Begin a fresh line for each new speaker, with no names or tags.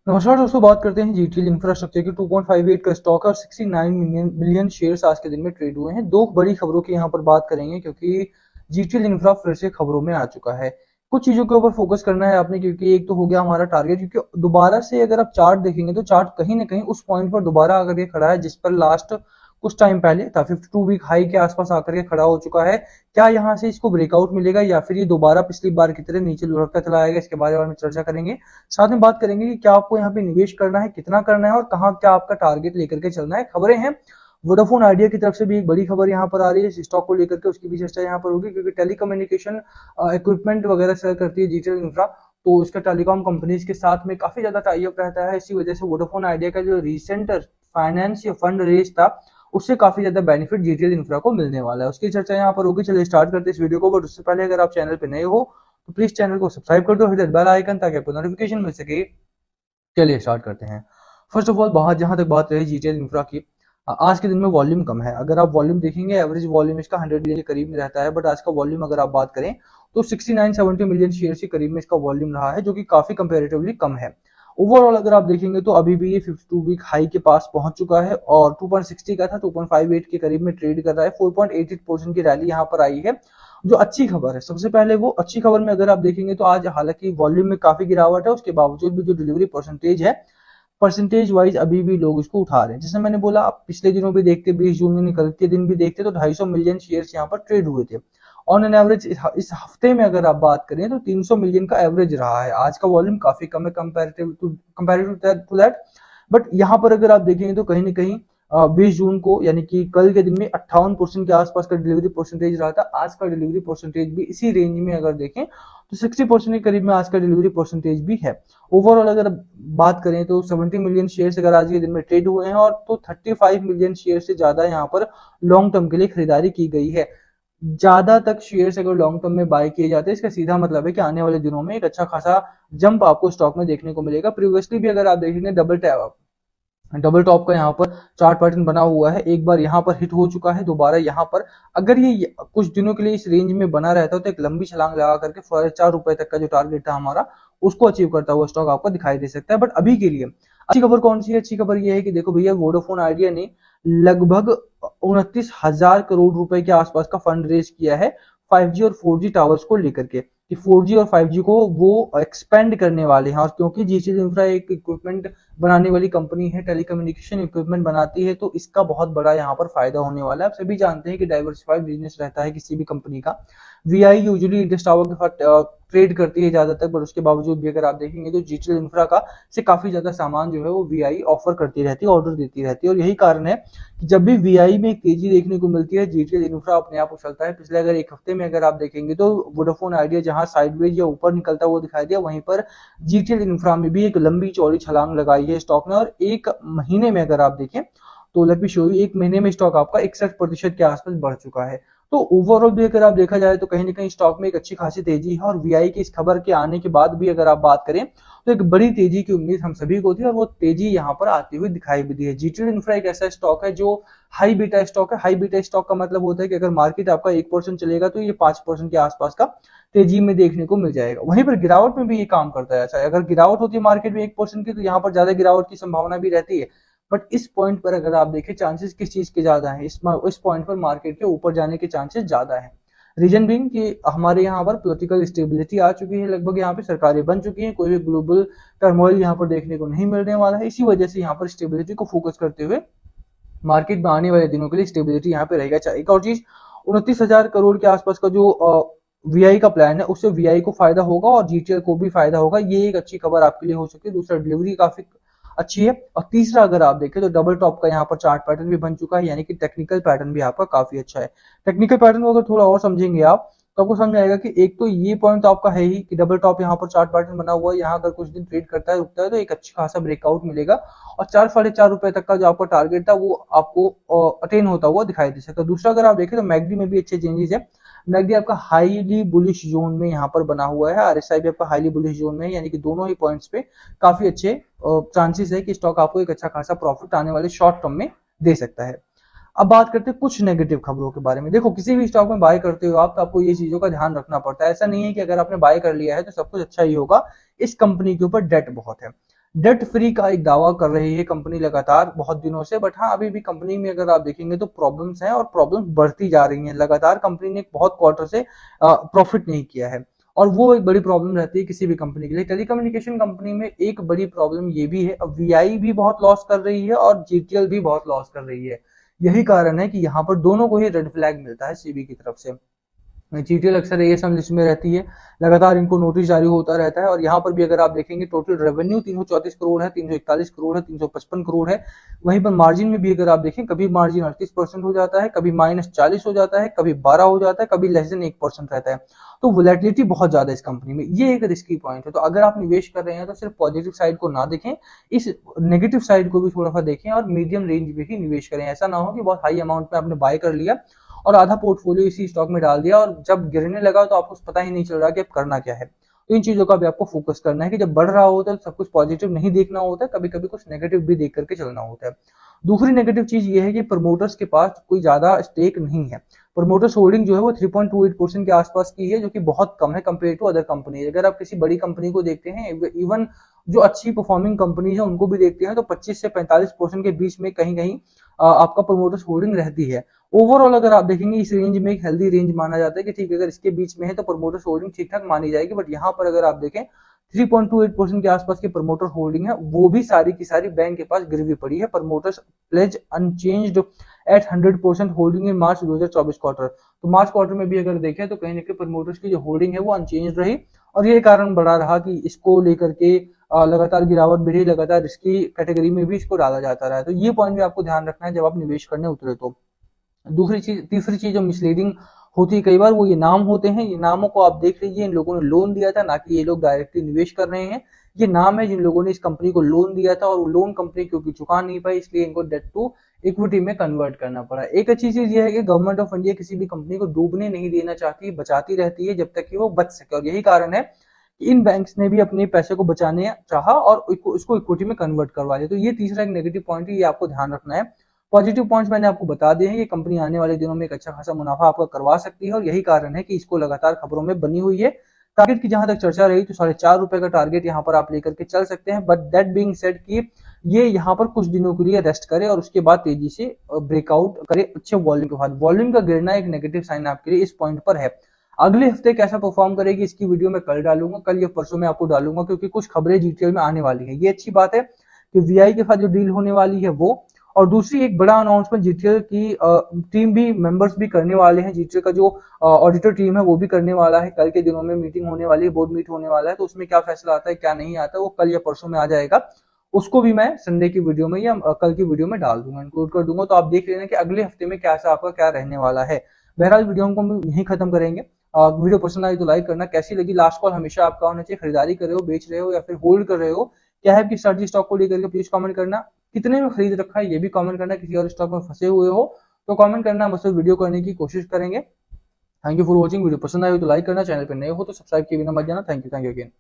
नमस्कार दोस्तों, बात करते हैं जीटीएल इंफ्रास्ट्रक्चर की। 2.58 का स्टॉक है और 69 मिलियन शेयर्स आज के दिन में ट्रेड हुए हैं। दो बड़ी खबरों की यहाँ पर बात करेंगे क्योंकि जीटीएल इंफ्रा फिर से खबरों में आ चुका है। कुछ चीजों के ऊपर फोकस करना है आपने, क्योंकि एक तो हो गया हमारा टारगेट, क्योंकि दोबारा से अगर आप चार्ट देखेंगे तो चार्ट कहीं ना कहीं उस पॉइंट पर दोबारा आकर के खड़ा है जिस पर लास्ट कुछ टाइम पहले था। 52 वीक हाई के आसपास आकर के खड़ा हो चुका है। क्या यहाँ से इसको ब्रेकआउट मिलेगा या फिर ये दोबारा पिछली बार की तरह नीचे लुढ़कता चला आएगा, इसके बारे में चर्चा करेंगे। साथ में बात करेंगे कि क्या आपको यहाँ पे निवेश करना है, कितना करना है और कहाँ क्या आपका टारगेट लेकर के चलना है। खबरें हैं, वोडाफोन आइडिया की तरफ से भी एक बड़ी खबर यहाँ पर आ रही है इस स्टॉक को लेकर के, उसकी भी चर्चा यहाँ पर होगी क्योंकि टेलीकम्युनिकेशन इक्विपमेंट वगैरह सेल करती है डिजिटल इंफ्रा। तो इसका टेलीकॉम कंपनीज के साथ में काफी ज्यादा टाई अप रहता है। इसी वजह से वोडाफोन आइडिया का जो रिसेंट फाइनेंस या फंड रेज था उससे काफी ज्यादा बेनिफिट डिजिटल इंफ्रा को मिलने वाला है, उसकी चर्चा यहाँ पर होगी। चलिए स्टार्ट करते हैं इस वीडियो को। बट उससे पहले अगर आप चैनल पे नए हो तो प्लीज चैनल को सब्सक्राइब कर दो, हिट बेल आइकन ताकि आपको नोटिफिकेशन मिल सके। चलिए स्टार्ट करते हैं। फर्स्ट ऑफ ऑल बाहर जहां तक बात रही जीटीएल इंफ्रा की, आज के दिन में वॉल्यूम कम है। अगर आप वॉल्यूम देखेंगे, एवरेज वॉल्यूम इसका 100 मिलियन के करीब में रहता है, बट आज का वॉल्यूम अगर आप बात करें तो 69-70 मिलियन शेयर के करीब में इसका वॉल्यूम रहा है, जो कि काफी कंपेरेटिवली कम है। ओवरऑल अगर आप देखेंगे तो अभी भी ये 52 वीक हाई के पास पहुंच चुका है और 2.60 का था, 2.58 के करीब में ट्रेड कर रहा है। 4.88% की रैली यहाँ पर आई है, जो अच्छी खबर है। सबसे पहले वो अच्छी खबर में अगर आप देखेंगे तो आज हालांकि वॉल्यूम में काफी गिरावट है, उसके बावजूद भी जो डिलीवरी परसेंटेज है, परसेंटेज वाइज अभी भी लोग इसको उठा रहे हैं। जैसे मैंने बोला, आप पिछले दिनों भी देखते, 20 जून में निकल के दिन भी देखते तो 250 मिलियन शेयर्स यहाँ पर ट्रेड हुए थे ऑन एन एवरेज। इस हफ्ते में अगर आप बात करें तो 300 मिलियन का एवरेज रहा है। आज का वॉल्यूम काफी कम है कंपेरेटिव टू दैट। बट यहाँ पर अगर आप देखेंगे तो कहीं ना कहीं 20 जून को यानी कि कल के दिन में 58% के आसपास का डिलीवरी परसेंटेज रहा था। आज का डिलीवरी परसेंटेज भी इसी रेंज में अगर देखें तो 60% के करीब में आज का डिलीवरी परसेंटेज भी है। ओवरऑल अगर बात करें तो 70 मिलियन शेयर्स अगर आज के दिन में ट्रेड हुए हैं और तो 35 मिलियन शेयर से ज्यादा यहाँ पर लॉन्ग टर्म के लिए खरीदारी की गई है। ज्यादा तक शेयर्स अगर लॉन्ग टर्म में बाय किए जाते हैं, इसका सीधा मतलब है कि आने वाले दिनों में एक अच्छा खासा जंप आपको स्टॉक में देखने को मिलेगा। प्रीवियसली भी अगर आप देखेंगे डबल टॉप का यहाँ पर चार्ट पैटर्न बना हुआ है, एक बार यहाँ पर हिट हो चुका है, दोबारा यहाँ पर अगर ये कुछ दिनों के लिए इस रेंज में बना रहता है तो एक लंबी छलांग लगा करके 4 रुपए तक का जो टारगेट था हमारा उसको अचीव करता हुआ स्टॉक आपको दिखाई दे सकता है। बट अभी के लिए अच्छी खबर कौन सी है? अच्छी खबर ये है कि देखो भैया, वोडाफोन आइडिया ने लगभग 29,000 करोड़ रुपए के आसपास का फंड रेज किया है 5G और 4G टावर्स को लेकर के, कि 4G और 5G को वो एक्सपेंड करने वाले हैं। और क्योंकि जीटीएल इंफ्रा एक इक्विपमेंट बनाने वाली कंपनी है, टेलीकम्युनिकेशन इक्विपमेंट बनाती है, तो इसका बहुत बड़ा यहाँ पर फायदा होने वाला है। आप सभी जानते हैं कि डाइवर्सिफाइड बिजनेस रहता है किसी भी कंपनी का। वीआई यूजुअली इंटरेस्ट टावर के साथ ट्रेड करती है ज्यादातर, बट उसके बावजूद भी अगर आप देखेंगे तो जीटीएल इंफ्रा का से काफी ज्यादा सामान जो है वो वीआई ऑफर करती रहती है, ऑर्डर देती रहती है। और यही कारण है कि जब भी वीआई में एक तेजी देखने को मिलती है, जीटीएल इंफ्रा अपने आप उछलता है। पिछले अगर एक हफ्ते में अगर आप देखेंगे तो वोडाफोन आइडिया जहां साइडवेज या ऊपर निकलता हुआ दिखाई दिया, वहीं पर जीटीएल इंफ्रा में भी एक लंबी चौड़ी छलांग लगाई है स्टॉक ने। और एक महीने में अगर आप देखें तो लेट मी शो यू, एक महीने में स्टॉक आपका 61% के आसपास बढ़ चुका है। तो ओवरऑल भी अगर आप देखा जाए तो कहीं ना कहीं स्टॉक में एक अच्छी खासी तेजी है। और वीआई की इस खबर के आने के बाद भी अगर आप बात करें तो एक बड़ी तेजी की उम्मीद हम सभी को थी और वो तेजी यहाँ पर आती हुई दिखाई भी दी है। जीटीएल इंफ्रा एक ऐसा स्टॉक है जो हाई बीटा स्टॉक है। हाई बीटा स्टॉक का मतलब होता है कि अगर मार्केट आपका 1% चलेगा तो ये 5% के आसपास का तेजी में देखने को मिल जाएगा। वहीं पर गिरावट में भी ये काम करता है। अच्छा, अगर गिरावट होती है मार्केट में 1% की तो यहाँ पर ज्यादा गिरावट की संभावना भी रहती है। बट इस पॉइंट पर अगर आप देखें, चांसेस किस चीज के ज्यादा है? इस पॉइंट पर मार्केट के ऊपर जाने के चांसेस ज्यादा है। रीजन बिंग कि हमारे यहाँ पर पॉलिटिकल स्टेबिलिटी आ चुकी है, लगभग यहाँ पे सरकारें बन चुकी हैं, कोई भी ग्लोबल टर्मोइल यहाँ पर देखने को नहीं मिलने वाला है। इसी वजह से यहाँ पर स्टेबिलिटी को फोकस करते हुए मार्केट में आने वाले दिनों के लिए स्टेबिलिटी यहाँ पे रहेगा। अच्छा, एक और चीज, 29,000 करोड़ के आसपास का जो वीआई का प्लान है उससे वीआई को फायदा होगा और जीटीएल को भी फायदा होगा। ये एक अच्छी खबर आपके लिए हो सकती है। दूसरा, डिलीवरी काफी अच्छी है। और तीसरा, अगर आप देखें तो डबल टॉप का यहाँ पर चार्ट पैटर्न भी बन चुका है, यानी कि टेक्निकल पैटर्न भी आपका काफी अच्छा है। टेक्निकल पैटर्न को अगर थोड़ा और समझेंगे आप तो आपको समझ आएगा कि एक तो ये पॉइंट तो आपका है ही कि डबल टॉप यहाँ पर चार्ट पैटर्न बना हुआ है, यहाँ अगर कुछ दिन ट्रेड करता है रुकता है तो एक अच्छा खासा ब्रेकआउट मिलेगा और 4-4.5 रुपए तक का जो आपका टारगेट था वो आपको अटेन होता हुआ दिखाई दे सकता है। दूसरा, अगर आप देखें तो मैगडी में भी अच्छे चेंजेस है। मैगडी आपका हाईली बुलिश जोन में यहाँ पर बना हुआ है, आरएसआई भी आपका हाईली बुलिश जोन में है, यानी कि दोनों ही पॉइंट्स पे काफी अच्छे चांसेस है कि स्टॉक आपको एक अच्छा खासा प्रॉफिट आने वाले शॉर्ट टर्म में दे सकता है। अब बात करते हैं कुछ नेगेटिव खबरों के बारे में। देखो, किसी भी स्टॉक में बाय करते हो आप तो आपको ये चीजों का ध्यान रखना पड़ता है। ऐसा नहीं है कि अगर आपने बाय कर लिया है तो सब कुछ अच्छा ही होगा। इस कंपनी के ऊपर डेट बहुत है। डेट फ्री का एक दावा कर रही है कंपनी लगातार बहुत दिनों से, बट हाँ अभी भी कंपनी में अगर आप देखेंगे तो प्रॉब्लम्स हैं और प्रॉब्लम्स बढ़ती जा रही हैं लगातार। कंपनी ने बहुत क्वार्टर से प्रॉफिट नहीं किया है और वो एक बड़ी प्रॉब्लम रहती है किसी भी कंपनी के लिए। टेलीकम्युनिकेशन कंपनी में एक बड़ी प्रॉब्लम ये भी है, अब वीआई भी बहुत लॉस कर रही है और जीटीएल भी बहुत लॉस कर रही है। यही कारण है कि यहाँ पर दोनों को ही रेड फ्लैग मिलता है सेबी की तरफ से। जीटीएल अक्सर एएसएम लिस्ट में रहती है, लगातार इनको नोटिस जारी होता रहता है। और यहाँ पर भी अगर आप देखेंगे टोटल रेवेन्यू 334 करोड़ है, 341 करोड़ है, 355 करोड़ है। वहीं पर मार्जिन में भी अगर आप देखें, कभी मार्जिन 38% हो जाता है, कभी -40 हो जाता है, कभी 12 हो जाता है, कभी लेस देन 1% रहता है। तो वोलेटिलिटी बहुत ज्यादा है इस कंपनी में, ये एक रिस्की पॉइंट है। तो अगर आप निवेश कर रहे हैं तो सिर्फ पॉजिटिव साइड को ना देखें, इस नेगेटिव साइड को भी थोड़ा सा देखें और मीडियम रेंज में ही निवेश करें। ऐसा ना हो कि बहुत हाई अमाउंट में आपने बाय कर लिया और आधा पोर्टफोलियो इसी स्टॉक में डाल दिया और जब गिरने लगा तो आपको पता ही नहीं चल रहा कि अब करना क्या है। तो इन चीजों का भी आपको फोकस करना है कि जब बढ़ रहा होता है तो सब कुछ पॉजिटिव नहीं देखना होता है, कभी कभी कुछ नेगेटिव भी देख करके चलना होता है। दूसरी नेगेटिव चीज ये है कि प्रमोटर्स के पास कोई ज्यादा स्टेक नहीं है। प्रमोटर्स होल्डिंग जो है वो 3.28% के आसपास की है, जो कि बहुत कम है कंपेयर टू अदर कंपनी। अगर आप किसी बड़ी कंपनी को देखते हैं, इवन जो अच्छी परफॉर्मिंग कंपनी है उनको भी देखते हैं, तो 25 से 45% के बीच में कहीं कहीं आपका प्रमोटर्स होल्डिंग रहती है। ओवरऑल अगर आप देखेंगे इस रेंज में एक हेल्दी रेंज माना जाता है कि ठीक है, अगर इसके बीच में है तो प्रमोटर्स होल्डिंग ठीक ठाक मानी जाएगी। बट यहाँ पर अगर आप देखें 3.28% के आसपास की प्रमोटर होल्डिंग है, वो भी सारी की सारी बैंक के पास गिरवी पड़ी है। Promoters pledge unchanged at 100% holding in March 2024 quarter. तो मार्च क्वार्टर में भी अगर देखें तो कहीं ना कहीं प्रमोटर्स की जो होल्डिंग है वो अनचेंज रही और ये कारण बड़ा रहा कि इसको लेकर के लगातार गिरावट भी रही, लगातार इसकी कैटेगरी में भी इसको डाला जाता रहा है। तो ये पॉइंट भी आपको ध्यान रखना है जब आप निवेश करने उतरे तो। तीसरी चीज जो मिसलीडिंग होती है कई बार, वो ये नाम होते हैं। ये नामों को आप देख लीजिए, इन लोगों ने लोन दिया था, ना कि ये लोग डायरेक्टली निवेश कर रहे हैं। ये नाम है जिन लोगों ने इस कंपनी को लोन दिया था और वो लोन कंपनी क्योंकि चुका नहीं पाई, इसलिए इनको डेट टू इक्विटी में कन्वर्ट करना पड़ा। एक अच्छी चीज ये है कि गवर्नमेंट ऑफ इंडिया किसी भी कंपनी को डूबने नहीं देना चाहती, बचाती रहती है जब तक कि वो बच सके। और यही कारण है कि इन बैंक्स ने भी अपने पैसे को बचाने चाहा और इसको इक्विटी में कन्वर्ट करवा दिया। तो ये तीसरा एक नेगेटिव पॉइंट है, ये आपको ध्यान रखना है। पॉजिटिव पॉइंट्स मैंने आपको बता दिए हैं, ये कंपनी आने वाले दिनों में एक अच्छा खासा मुनाफा आपका करवा सकती है और यही कारण है कि इसको लगातार खबरों में बनी हुई है। टारगेट की जहां तक चर्चा रही तो ₹4.5 का टारगेट यहाँ पर आप लेकर के चल सकते हैं। बट दैट बीइंग सेड कि ये यहाँ पर कुछ दिनों के लिए रेस्ट करे और उसके बाद तेजी से ब्रेकआउट करे अच्छे वॉल्यूम के बाद। वॉल्यूम का गिरना एक नेगेटिव साइन आपके लिए इस पॉइंट पर है। अगले हफ्ते कैसा परफॉर्म करेगी इसकी वीडियो मैं कल डालूंगा, कल या परसों में आपको डालूंगा, क्योंकि कुछ खबरें जीटीएल में आने वाली है। ये अच्छी बात है कि वीआई के साथ जो डील होने वाली है वो, और दूसरी एक बड़ा अनाउंसमेंट जीटीएल की टीम भी मेंबर्स भी करने वाले हैं। जीटीएल का जो ऑडिटर टीम है वो भी करने वाला है। कल के दिनों में मीटिंग होने वाली है, बोर्ड मीट होने वाला है, तो उसमें क्या फैसला आता है क्या नहीं आता है वो कल या परसों में आ जाएगा। उसको भी मैं संडे की वीडियो में या कल की वीडियो में डाल दूंगा, इंक्लूड कर दूंगा। तो आप देख लेना कि अगले हफ्ते में कैसा आपका क्या रहने वाला है। बहरहाल वीडियो को हम यहीं खत्म करेंगे। वीडियो पसंद आई तो लाइक करना, कैसी लगी लास्ट कॉल हमेशा आपका होना चाहिए। खरीदारी कर रहे हो, बेच रहे हो या फिर होल्ड कर रहे हो, क्या है कि स्ट्रैटेजी स्टॉक को लेकर के प्लीज कमेंट करना। कितने में खरीद रखा है ये भी कमेंट करना, किसी और स्टॉक में फंसे हुए हो तो कमेंट करना, बस वीडियो करने की कोशिश करेंगे। Thank you for watching. Video पसंद आई हो तो लाइक करना, चैनल पर नए हो तो सब्सक्राइब किए बिना मत जाना। Thank you again.